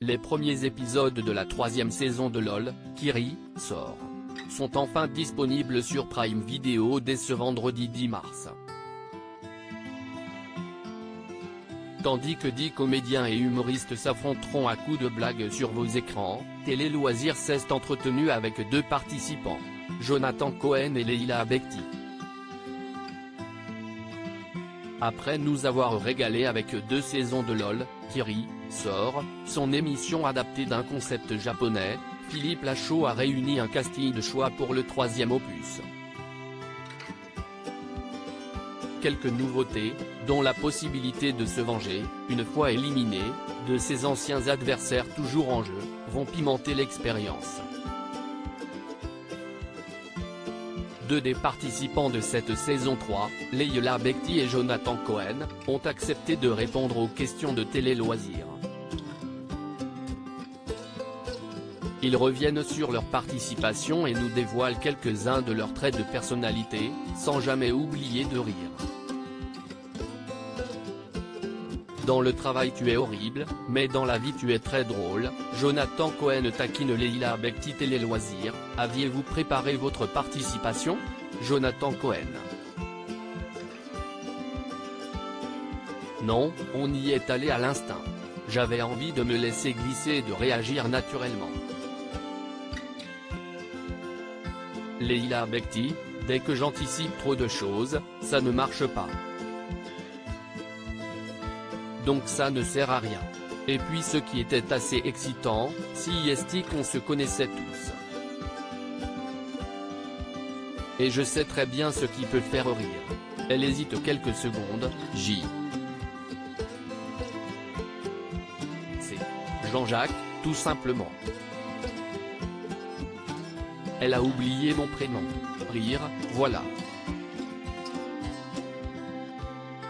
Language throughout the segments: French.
Les premiers épisodes de la 3e saison de LOL, Kiri, sort, sont enfin disponibles sur Prime Video dès ce vendredi 10 mars. Tandis que 10 comédiens et humoristes s'affronteront à coups de blagues sur vos écrans, Télé Loisirs s'est entretenu avec 2 participants, Jonathan Cohen et Leila Bekti. Après nous avoir régalé avec 2 saisons de LOL, Kiri, sort, son émission adaptée d'un concept japonais, Philippe Lachaud a réuni un casting de choix pour le 3e opus. Quelques nouveautés, dont la possibilité de se venger, une fois éliminé, de ses anciens adversaires toujours en jeu, vont pimenter l'expérience. 2 des participants de cette saison 3, Leila Bekti et Jonathan Cohen, ont accepté de répondre aux questions de Télé Loisirs. Ils reviennent sur leur participation et nous dévoilent quelques-uns de leurs traits de personnalité, sans jamais oublier de rire. Dans le travail tu es horrible, mais dans la vie tu es très drôle, Jonathan Cohen taquine Leila Bekti. Télé Loisirs, aviez-vous préparé votre participation? Jonathan Cohen: non, on y est allé à l'instinct. J'avais envie de me laisser glisser et de réagir naturellement. Leila Bekti: dès que j'anticipe trop de choses, ça ne marche pas. Donc ça ne sert à rien. Et puis ce qui était assez excitant, si est qu'on se connaissait tous. Et je sais très bien ce qui peut faire rire. Elle hésite quelques secondes, c'est Jean-Jacques, tout simplement. Elle a oublié mon prénom. Rire, voilà.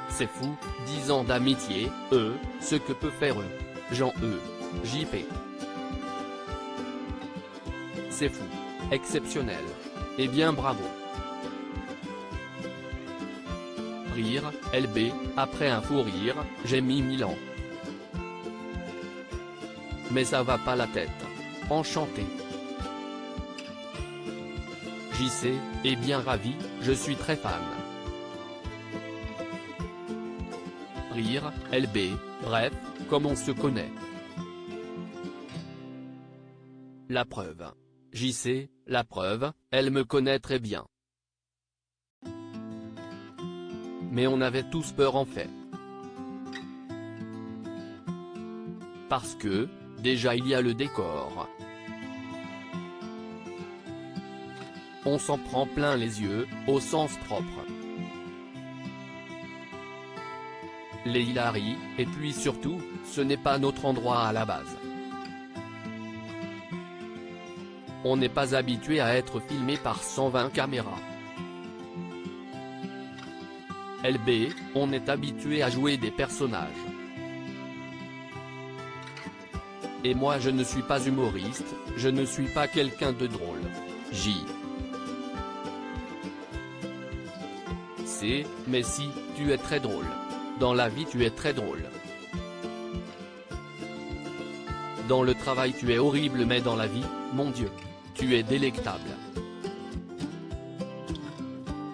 C'est fou, 10 ans d'amitié, ce que peut faire Jean JP. C'est fou. Exceptionnel. Eh bien bravo. Rire, LB, après un fou rire, j'ai mis 1000 ans. Mais ça va pas la tête. Enchanté. JC, eh bien ravi, je suis très fan. Rire, LB, bref, comme on se connaît. La preuve. JC, la preuve, elle me connaît très bien. Mais on avait tous peur en fait. Parce que, déjà il y a le décor. On s'en prend plein les yeux, au sens propre. Leila rit, et puis surtout, ce n'est pas notre endroit à la base. On n'est pas habitué à être filmé par 120 caméras. LB, on est habitué à jouer des personnages. Et moi je ne suis pas humoriste, je ne suis pas quelqu'un de drôle. Mais si, tu es très drôle. Dans la vie tu es très drôle. Dans le travail tu es horrible mais dans la vie, mon Dieu, tu es délectable.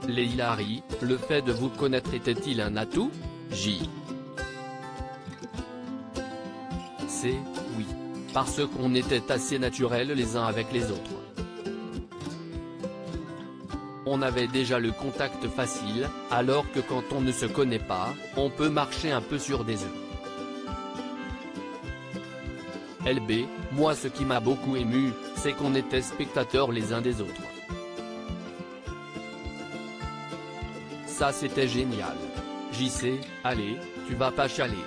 Leila rit, le fait de vous connaître était-il un atout? C'est, oui. Parce qu'on était assez naturels les uns avec les autres. On avait déjà le contact facile, alors que quand on ne se connaît pas, on peut marcher un peu sur des œufs. LB, moi ce qui m'a beaucoup ému, c'est qu'on était spectateurs les uns des autres. Ça c'était génial. JC, allez, tu vas pas chialer.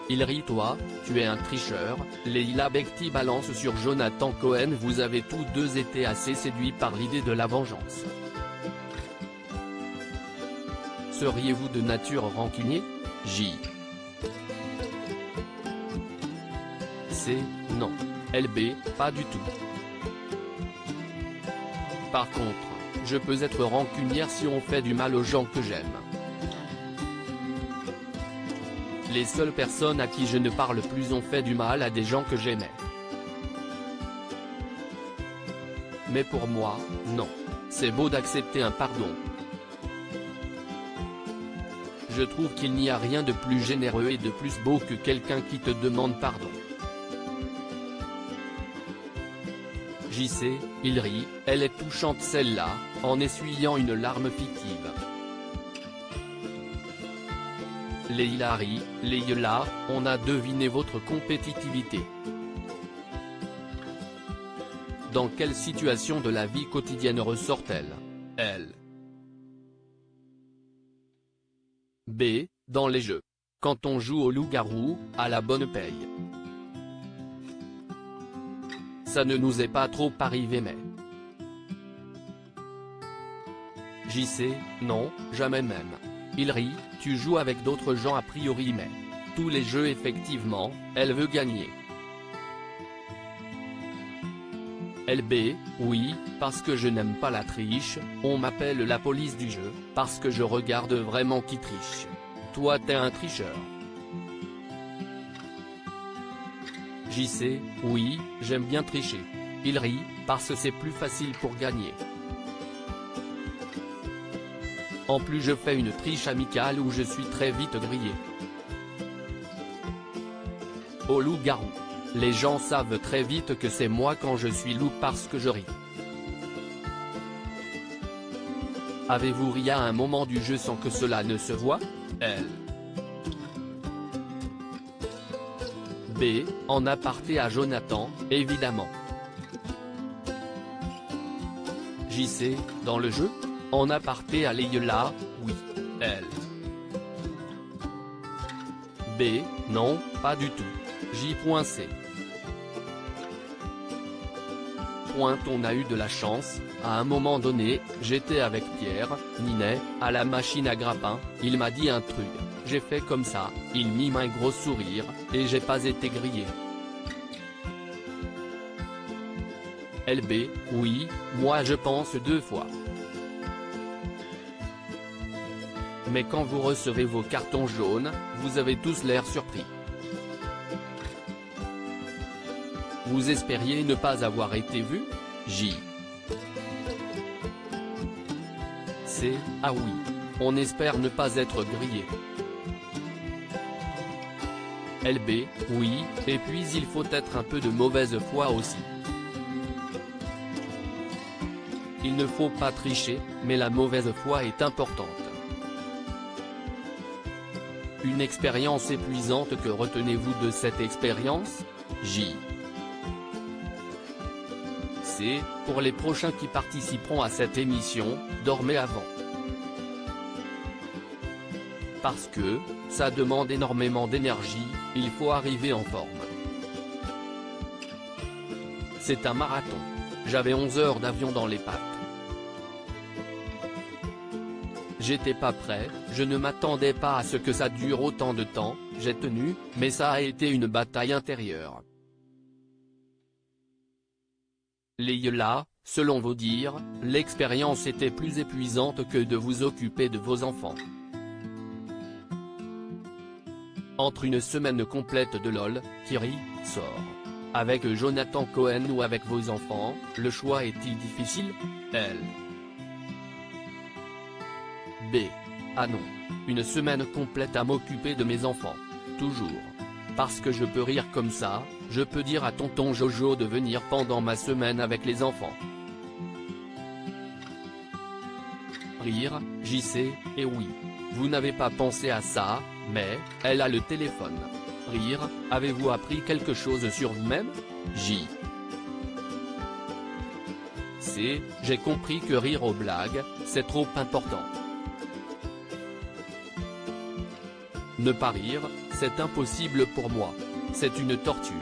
Il rit toi, tu es un tricheur. Leila Bekti balance sur Jonathan Cohen. Vous avez tous deux été assez séduits par l'idée de la vengeance. Seriez-vous de nature rancunier? C'est, non. LB, pas du tout. Par contre, je peux être rancunière si on fait du mal aux gens que j'aime. Les seules personnes à qui je ne parle plus ont fait du mal à des gens que j'aimais. Mais pour moi, non. C'est beau d'accepter un pardon. Je trouve qu'il n'y a rien de plus généreux et de plus beau que quelqu'un qui te demande pardon. JC, il rit, elle est touchante celle-là, en essuyant une larme fictive. Leïla rit, Leïla, on a deviné votre compétitivité. Dans quelle situation de la vie quotidienne ressort-elle, elle? B. Dans les jeux. Quand on joue au loup-garou, à la bonne paye. Ça ne nous est pas trop arrivé mais. JC, non, jamais même. Il rit, tu joues avec d'autres gens a priori mais. Tous les jeux effectivement, elle veut gagner. LB, oui, parce que je n'aime pas la triche, on m'appelle la police du jeu, parce que je regarde vraiment qui triche. Toi t'es un tricheur. JC, oui, j'aime bien tricher. Il rit, parce que c'est plus facile pour gagner. En plus je fais une triche amicale où je suis très vite grillé. Au loup-garou. Les gens savent très vite que c'est moi quand je suis loup parce que je ris. Avez-vous ri à un moment du jeu sans que cela ne se voie, elle? B. En aparté à Jonathan, évidemment. JC, dans le jeu? En aparté à Leïla, oui, elle. B. Non, pas du tout. J.C. On a eu de la chance, à un moment donné, j'étais avec Pierre, Ninet, à la machine à grappin, il m'a dit un truc, j'ai fait comme ça, il mime un gros sourire, et j'ai pas été grillé. LB, oui, moi je pense 2 fois. Mais quand vous recevez vos cartons jaunes, vous avez tous l'air surpris. Vous espériez ne pas avoir été vu, J. C. Ah oui. On espère ne pas être grillé. LB, oui, et puis il faut être un peu de mauvaise foi aussi. Il ne faut pas tricher, mais la mauvaise foi est importante. Une expérience épuisante, que retenez-vous de cette expérience, J. C. Pour les prochains qui participeront à cette émission, dormez avant. Parce que, ça demande énormément d'énergie, il faut arriver en forme. C'est un marathon. J'avais 11 heures d'avion dans les pattes. J'étais pas prêt, je ne m'attendais pas à ce que ça dure autant de temps, j'ai tenu, mais ça a été une bataille intérieure. Leïla, selon vos dires, l'expérience était plus épuisante que de vous occuper de vos enfants. Entre une semaine complète de LOL, Thierry, sort. Avec Jonathan Cohen ou avec vos enfants, le choix est-il difficile, elle? B. Ah non. Une semaine complète à m'occuper de mes enfants. Toujours. Parce que je peux rire comme ça, je peux dire à tonton Jojo de venir pendant ma semaine avec les enfants. Rire, JC, et oui. Vous n'avez pas pensé à ça, mais, elle a le téléphone. Rire, avez-vous appris quelque chose sur vous-même, J. C. J'ai compris que rire aux blagues, c'est trop important. Ne pas rire, c'est impossible pour moi. C'est une torture.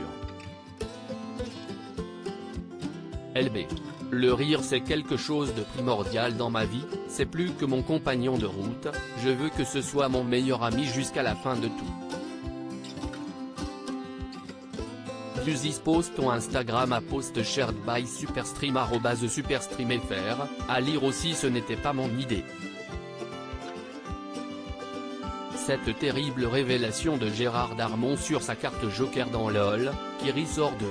LB. Le rire c'est quelque chose de primordial dans ma vie, c'est plus que mon compagnon de route, je veux que ce soit mon meilleur ami jusqu'à la fin de tout. Usis post ton Instagram à post shared by Superstream @superstreamfr, à lire aussi ce n'était pas mon idée. cette terrible révélation de Gérard Darmon sur sa carte Joker dans LOL, qui ressort de